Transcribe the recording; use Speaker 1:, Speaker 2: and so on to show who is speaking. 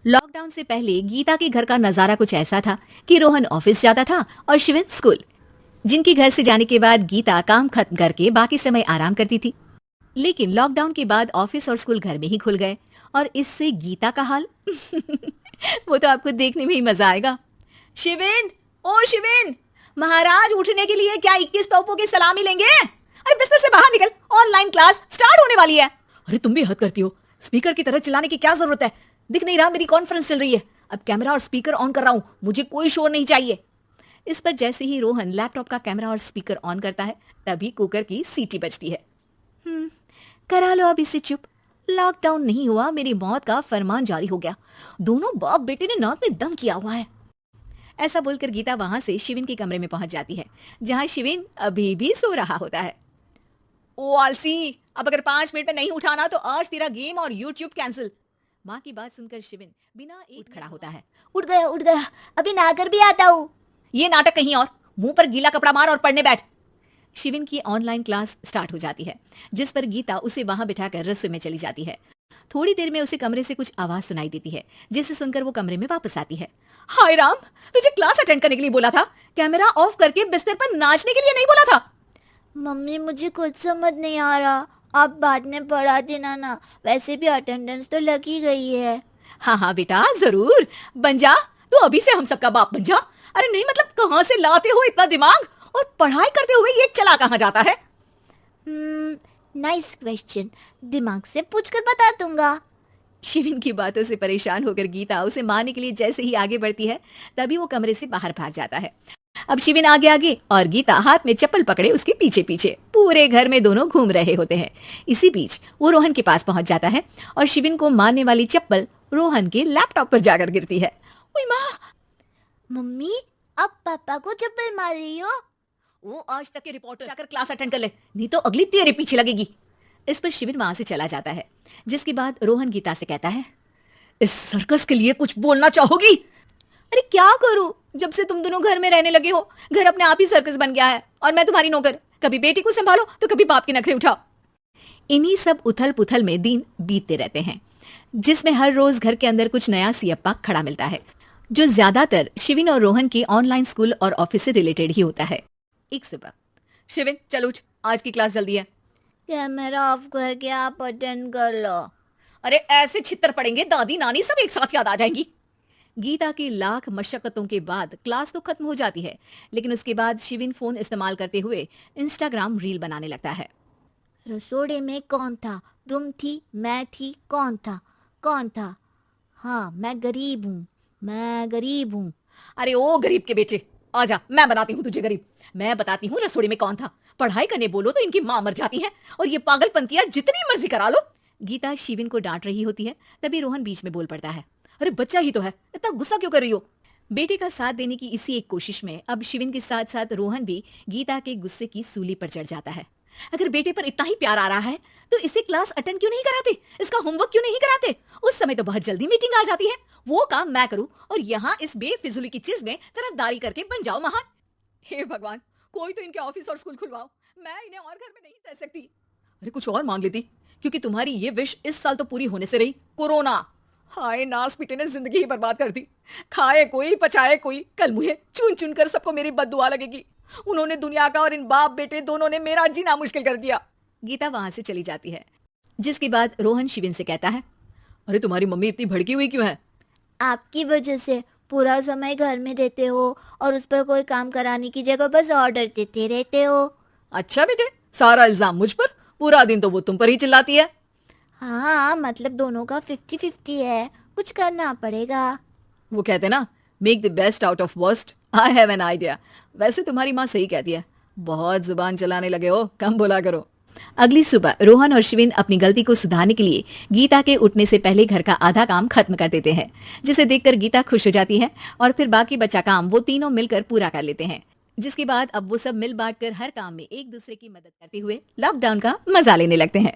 Speaker 1: Lockdown से पहले गीता के घर का नजारा कुछ ऐसा था कि रोहन ऑफिस जाता था और शिवन स्कूल। जिनके घर से जाने के बाद गीता काम खत्म करके बाकी समय आराम करती थी। लेकिन लॉकडाउन के बाद ऑफिस और स्कूल घर में ही खुल गए और इससे गीता का हाल वो तो आपको देखने में ही मजा आएगा। शिविन, ओ शिविन, महाराज उठने के लिए क्या 21 तोपों की सलामी लेंगे? अरे बिस्तर से बाहर निकल, ऑनलाइन क्लास स्टार्ट होने वाली है। अरे तुम भी हद करती हो, स्पीकर की तरह चिल्लाने की क्या जरूरत है? दिख नहीं रहा मेरी कॉन्फ्रेंस चल रही है। अब कैमरा और स्पीकर ऑन कर रहा हूं, मुझे कोई शोर नहीं चाहिए। इस पर जैसे ही रोहन लैपटॉप का कैमरा और स्पीकर ऑन करता है तभी कुकर की सीटी बजती है। करा लो अब इसे चुप, लॉकडाउन नहीं हुआ, मेरी मौत का फरमान जारी हो गया। दोनों बाप बेटे ने नाक में दम किया हुआ है। ऐसा बोलकर गीता वहां से शिविन के कमरे में पहुंच जाती है, जहां शिविन अभी भी सो रहा होता है। ओ आलसी, अब अगर 5 मिनट में नहीं उठाना तो आज तेरा गेम और यूट्यूब कैंसिल। माँ की बात सुनकर शिविन बिना एक खड़ा होता है।
Speaker 2: उठ गया, अभी नहाकर भी आता हूँ।
Speaker 1: ये नाटक कहीं और, मुंह पर गीला कपड़ा मार और पढ़ने बैठ। शिविन की ऑनलाइन क्लास स्टार्ट हो जाती है, जिस पर गीता उसे वहां बिठाकर रसोई में चली जाती है। थोड़ी देर में उसे कमरे से कुछ आवाज सुनाई देती है, जिसे सुनकर वो कमरे में वापस आती है। हाय राम, तुझे क्लास अटेंड करने के लिए बोला था, कैमरा ऑफ करके बिस्तर पर नाचने के लिए नहीं बोला था।
Speaker 2: मम्मी मुझे कुछ समझ नहीं आ रहा, आप बाद में पढ़ा देना ना, वैसे भी अटेंडेंस तो लगी गई है।
Speaker 1: हाँ बेटा, जरूर बन जा, तू अभी से हम सबका बाप बन जा। अरे नहीं मतलब कहाँ से लाते हो इतना दिमाग, और पढ़ाई करते हुए ये चला कहाँ जाता है?
Speaker 2: नाइस क्वेश्चन, दिमाग से पूछकर बता दूंगा।
Speaker 1: शिविन की बातों से परेशान होकर गीता उसे मारने के लिए जैसे ही आगे बढ़ती है तभी वो कमरे से बाहर भाग जाता है। अब शिविन आगे आगे और गीता हाथ में चप्पल पकड़े उसके पीछे पीछे पूरे घर में दोनों घूम रहे होते हैं। इसी बीच वो रोहन के पास पहुंच जाता है और शिविन को मारने वाली चप्पल रोहन के लैपटॉप पर जाकर गिरती है। ओए माँ!
Speaker 2: मम्मी, आप पापा को चप्पल मार रही हो?
Speaker 1: वो आज तक के रिपोर्टर, जाकर क्लास अटेंड कर ले, नहीं तो अगली तेरे पीछे लगेगी। इस पर शिविन वहां से चला जाता है, जिसके बाद रोहन गीता से कहता है, इस सर्कस के लिए कुछ बोलना चाहोगी? अरे क्या करूं, जब से तुम दोनों घर में रहने लगे हो, घर अपने आप ही सर्कस बन गया है और मैं तुम्हारी नौकर। कभी बेटी को संभालो तो कभी बाप के नखरे उठाओ। इन्हीं सब उथल पुथल में दिन बीतते रहते हैं, जिसमें हर रोज घर के अंदर कुछ नया सियप्पा खड़ा मिलता है, जो ज्यादातर शिविन और रोहन के ऑनलाइन स्कूल और ऑफिस से रिलेटेड ही होता है। एक सुबह, शिविन चल उठ, आज की क्लास जल्दी है।
Speaker 2: कैमरा ऑफ करके आप अटेंड कर लो।
Speaker 1: अरे ऐसे छितर पड़ेंगे, दादी नानी सब एक साथ याद आ जाएंगी। गीता की लाख मशक्कतों के बाद क्लास तो खत्म हो जाती है, लेकिन उसके बाद शिविन फोन इस्तेमाल करते हुए इंस्टाग्राम रील बनाने लगता है।
Speaker 2: रसोड़े में कौन था? तुम थी, मैं थी, कौन था? हाँ, मैं गरीब हूँ।
Speaker 1: अरे ओ गरीब के बेटे, आजा, मैं बनाती हूँ तुझे गरीब। मैं बताती हूँ रसोड़ी में कौन था। पढ़ाई करने बोलो तो इनकी माँ मर जाती है और ये पागलपंतियां जितनी मर्जी करा लो। गीता शिविन को डांट रही होती है, तभी रोहन बीच में बोल पड़ता है। अरे बच्चा ही तो है, इतना गुस्सा क्यों कर रही हो? बेटे का साथ देने की इसी एक कोशिश में अब शिविन के साथ साथ रोहन भी गीता के गुस्से की सूली पर चढ़ जाता है। अगर बेटे पर इतना ही प्यार आ रहा है तो इसे क्लास अटेंड क्यों नहीं कराते, इसका होमवर्क क्यों नहीं कराते? उस समय तो बहुत जल्दी मीटिंग आ जाती है, वो काम मैं करूं और यहाँ इस बेफिजुली की चीज में तरफदारी करके बन जाओ महान। हे भगवान, कोई तो इनके ऑफिस और स्कूल खुलवाओ, मैं इन्हें और घर में नहीं रह सकती। अरे कुछ और मांग लेती, क्योंकि तुम्हारी ये विश इस साल तो पूरी होने से रही, कोरोना। हाय नास पिटे ने जिंदगी ही बर्बाद कर दी। खाए कोई पचाए कोई, कल मुझे चुन चुन कर सबको मेरी बद्दुआ लगेगी। उन्होंने दुनिया का और इन बाप बेटे दोनों ने मेरा जीना मुश्किल कर दिया। गीता वहां से चली जाती है, जिसके बाद रोहन शिविन से कहता है, अरे तुम्हारी मम्मी इतनी भड़की हुई क्यों है?
Speaker 2: आपकी वजह से पूरा समय घर में रहते हो और उस पर कोई काम कराने की जगह बस ऑर्डर देते रहते हो।
Speaker 1: अच्छा बेटे, सारा इल्जाम मुझ पर, पूरा दिन तो वो तुम पर ही चिल्लाती है।
Speaker 2: हाँ, मतलब दोनों का 50-50 है, कुछ करना पड़ेगा।
Speaker 1: वो कहते ना, make the best out of worst. I have an idea. वैसे तुम्हारी माँ सही कहती है, बहुत जुबान चलाने लगे हो, कम बोला करो। अगली सुबह रोहन और शिविन अपनी गलती को सुधारने के लिए गीता के उठने से पहले घर का आधा काम खत्म कर देते हैं, जिसे देखकर गीता खुश हो जाती है और फिर बाकी बचा काम वो तीनों मिलकर पूरा कर लेते हैं। जिसके बाद अब वो सब मिल बांट कर हर काम में एक दूसरे की मदद करते हुए लॉकडाउन का मजा लेने लगते हैं।